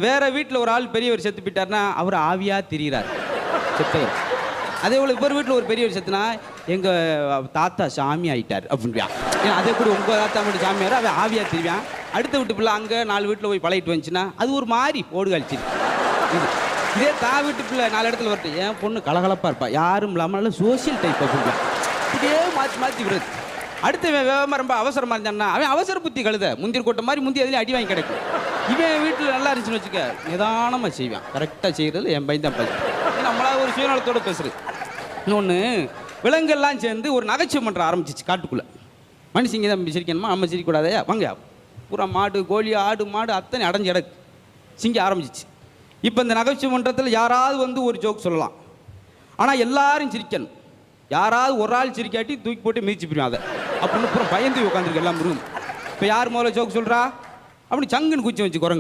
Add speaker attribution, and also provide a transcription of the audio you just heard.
Speaker 1: வேற வீட்டில் ஒரு ஆள் பெரியவர் செத்து போயிட்டாருன்னா அவர் ஆவியாக திரிகிறார் செத்தவர். அதே போல் இவர் வீட்டில் ஒரு பெரியவர் செத்துனா எங்கள் தாத்தா சாமி ஆகிட்டார் அப்படின்றான். ஏன்னா அதே கூட உங்கள் தாத்தா மட்டும் சாமியார் அவன் ஆவியாக திரிவான். அடுத்த வீட்டு பிள்ளை அங்கே 4 வீட்டில் போய் பழகிட்டு வந்துச்சுன்னா அது ஒரு மாதிரி ஓடு கழிச்சு. இதே வீட்டு பிள்ளை 4 இடத்துல வரட்டு என் பொண்ணு கலகலப்பாக இருப்பா, யாரும் இல்லாமல் சோசியல் டைப் அப்படின்றான். இதே மாற்றி மாற்றி விடுறது. அடுத்த விவகாரம் ரொம்ப அவசரமாக இருந்தான்னா அவன் அவசர புத்தி கழுத முந்திரி கொட்ட மாதிரி முந்தி அதில் அடி வாங்கி கிடைக்கும். இவன் வீட்டில் நல்லா இருந்துச்சுன்னு வச்சுக்க நிதானமாக செய்வான். கரெக்டாக செய்கிறது என் பையன் தான் பேசுகிறேன். நம்மளா ஒரு சுயநலத்தோடு பேசுறது. இன்னொன்று விலங்குகள்லாம் சேர்ந்து ஒரு நகைச்சுவை மன்றம் ஆரம்பிச்சிச்சு காட்டுக்குள்ளே. மனுஷங்க தான் சிரிக்கணுமா, நம்ம சிரிக்கக்கூடாதையா வாங்க. பூரா மாடு கோழி ஆடு மாடு அத்தனை அடைஞ்சு கிடக்கு சிங்க ஆரம்பிச்சிச்சு. இப்போ இந்த நகைச்சுவை மன்றத்தில் யாராவது வந்து ஒரு ஜோக் சொல்லலாம், ஆனால் எல்லாரும் சிரிக்கணும். யாராவது ஒரு ஆள் சிரிக்காட்டி தூக்கி போட்டு மிதிச்சு போயிடும் அதை அப்படின்னு அப்புறம் பயந்து உட்காந்துருக்கு எல்லாம் ரூம். இப்போ யார் முதல்ல ஜோக் சொல்கிறா அப்படின்னு சங்குன்னு குச்சி வச்சு குரங்கு